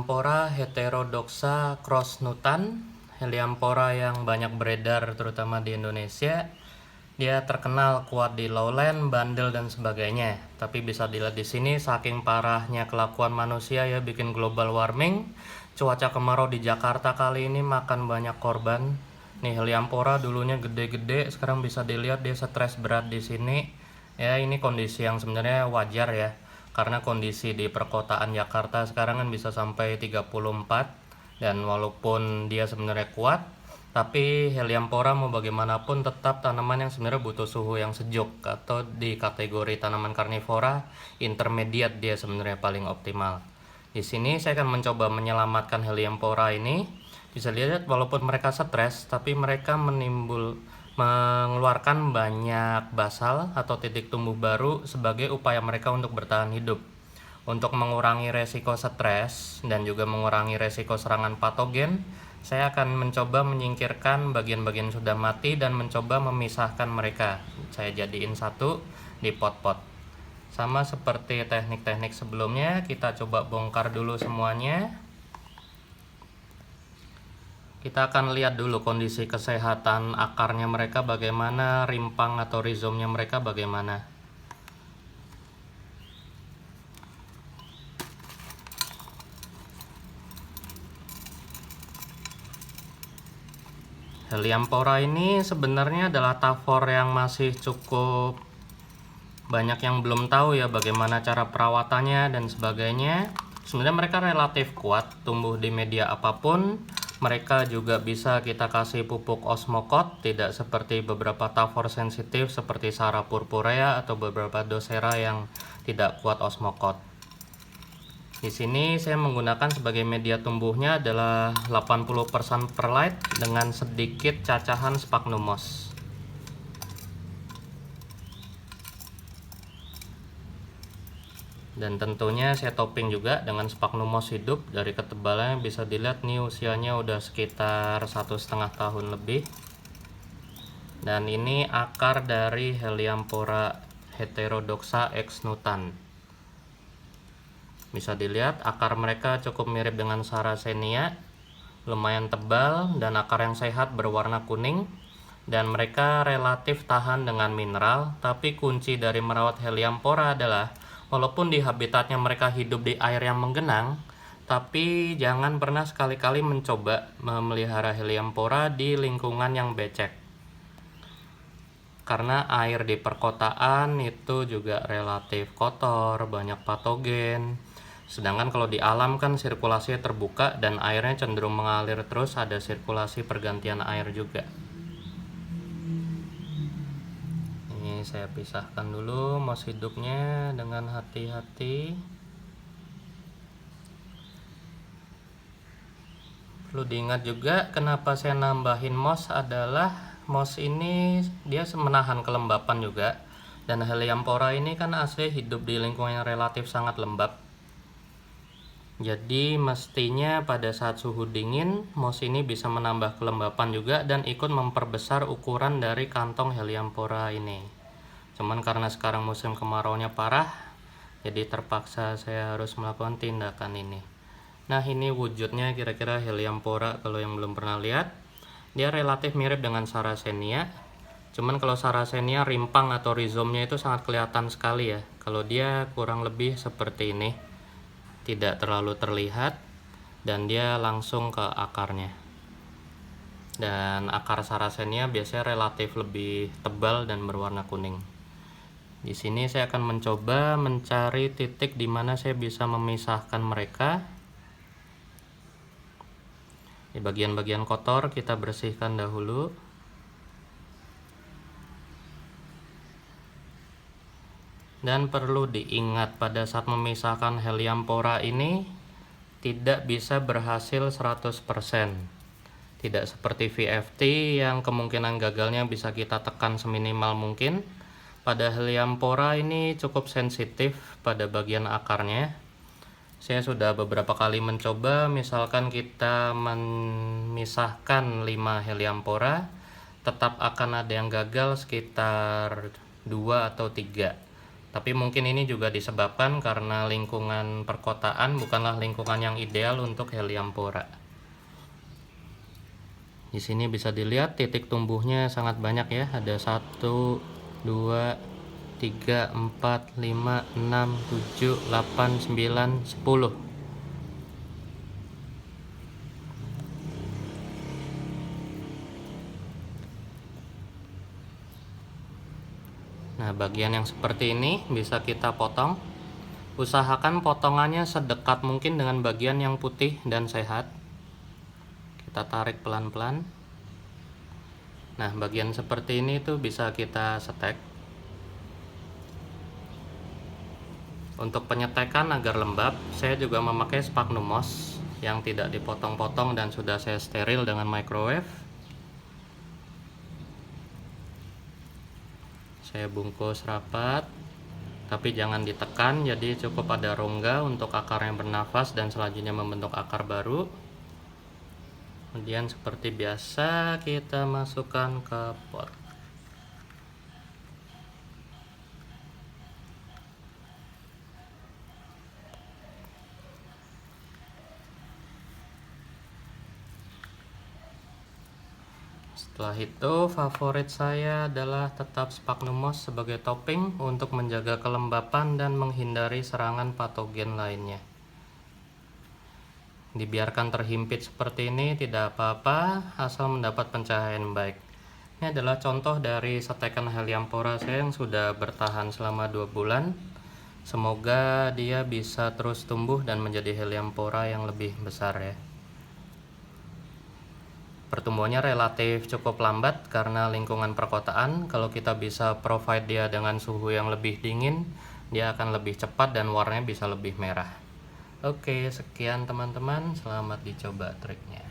Helianthora heterodoxa crossnutan, Helianthora yang banyak beredar terutama di Indonesia. Dia terkenal kuat di lowland, bandel dan sebagainya. Tapi bisa dilihat di sini saking parahnya kelakuan manusia ya bikin global warming. Cuaca kemarau di Jakarta kali ini makan banyak korban. Nih Helianthora dulunya gede-gede, sekarang bisa dilihat dia stres berat di sini. Ya ini kondisi yang sebenarnya wajar ya. Karena kondisi di perkotaan Jakarta sekarang kan bisa sampai 34, dan walaupun dia sebenarnya kuat, tapi Helianthora mau bagaimanapun tetap tanaman yang sebenarnya butuh suhu yang sejuk, atau di kategori tanaman karnivora intermediate dia sebenarnya paling optimal. Di sini saya akan mencoba menyelamatkan Helianthora ini. Bisa lihat walaupun mereka stres, tapi mereka mengeluarkan banyak basal atau titik tumbuh baru sebagai upaya mereka untuk bertahan hidup. Untuk mengurangi resiko stres dan juga mengurangi resiko serangan patogen, saya akan mencoba menyingkirkan bagian-bagian sudah mati dan mencoba memisahkan mereka. Saya jadiin satu di pot-pot. Sama seperti teknik-teknik sebelumnya, kita coba bongkar dulu semuanya. Kita akan lihat dulu kondisi kesehatan akarnya mereka bagaimana, rimpang atau rizomnya mereka bagaimana. Helianthora ini sebenarnya adalah tafor yang masih cukup banyak yang belum tahu ya bagaimana cara perawatannya dan sebagainya. Sebenarnya mereka relatif kuat, tumbuh di media apapun. Mereka juga bisa kita kasih pupuk osmokot, tidak seperti beberapa tafor sensitif seperti Sara purpurea atau beberapa Drosera yang tidak kuat osmokot. Di sini saya menggunakan sebagai media tumbuhnya adalah 80% perlite dengan sedikit cacahan sphagnum moss. Dan tentunya saya topping juga dengan sphagnum moss hidup. Dari ketebalannya bisa dilihat nih usianya udah sekitar 1,5 tahun lebih. Dan ini akar dari Helianthora heterodoxa exnutan. Bisa dilihat akar mereka cukup mirip dengan Sarracenia, lumayan tebal dan akar yang sehat berwarna kuning. Dan mereka relatif tahan dengan mineral. Tapi kunci dari merawat Helianthora adalah walaupun di habitatnya mereka hidup di air yang menggenang, tapi jangan pernah sekali-kali mencoba memelihara Helianthora di lingkungan yang becek. Karena air di perkotaan itu juga relatif kotor, banyak patogen. Sedangkan kalau di alam kan sirkulasinya terbuka dan airnya cenderung mengalir terus, ada sirkulasi pergantian air juga. Ini saya pisahkan dulu moss hidupnya dengan hati-hati. Perlu diingat juga kenapa saya nambahin moss adalah moss ini dia menahan kelembapan juga. Dan Helianthora ini kan asli hidup di lingkungan yang relatif sangat lembab. Jadi mestinya pada saat suhu dingin, moss ini bisa menambah kelembapan juga dan ikut memperbesar ukuran dari kantong Helianthora ini. Cuman karena sekarang musim kemaraunya parah, jadi terpaksa saya harus melakukan tindakan ini. Nah ini wujudnya kira-kira Helianthora kalau yang belum pernah lihat. Dia relatif mirip dengan Sarracenia. Cuman kalau Sarracenia rimpang atau rizomnya itu sangat kelihatan sekali ya. Kalau dia kurang lebih seperti ini, tidak terlalu terlihat dan dia langsung ke akarnya. Dan akar Sarracenia biasanya relatif lebih tebal dan berwarna kuning. Di sini saya akan mencoba mencari titik di mana saya bisa memisahkan mereka. Di bagian-bagian kotor kita bersihkan dahulu. Dan perlu diingat pada saat memisahkan Helianthora ini tidak bisa berhasil 100%. Tidak seperti VFT yang kemungkinan gagalnya bisa kita tekan seminimal mungkin. Pada Helianthora ini cukup sensitif pada bagian akarnya. Saya sudah beberapa kali mencoba, misalkan kita memisahkan 5 Helianthora, tetap akan ada yang gagal sekitar 2 atau 3. Tapi mungkin ini juga disebabkan karena lingkungan perkotaan bukanlah lingkungan yang ideal untuk Heliampora. Di sini bisa dilihat titik tumbuhnya sangat banyak ya, ada 1, 2, 3, 4, 5, 6, 7, 8, 9, 10. Nah, bagian yang seperti ini bisa kita potong. Usahakan potongannya sedekat mungkin dengan bagian yang putih dan sehat. Kita tarik pelan-pelan. Nah, bagian seperti ini tuh bisa kita setek. Untuk penyetekan agar lembab, saya juga memakai sphagnum moss yang tidak dipotong-potong dan sudah saya steril dengan microwave. Saya bungkus rapat, tapi jangan ditekan, jadi cukup ada rongga untuk akar yang bernafas dan selanjutnya membentuk akar baru. Kemudian seperti biasa kita masukkan ke pot. Setelah itu, favorit saya adalah tetap sphagnum moss sebagai topping untuk menjaga kelembapan dan menghindari serangan patogen lainnya. Dibiarkan terhimpit seperti ini tidak apa-apa, asal mendapat pencahayaan baik. Ini adalah contoh dari setekan Heliampora saya yang sudah bertahan selama 2 bulan. Semoga dia bisa terus tumbuh dan menjadi Heliampora yang lebih besar ya. Pertumbuhannya relatif cukup lambat karena lingkungan perkotaan. Kalau kita bisa provide dia dengan suhu yang lebih dingin, dia akan lebih cepat dan warnanya bisa lebih merah. Oke, sekian teman-teman, selamat dicoba triknya.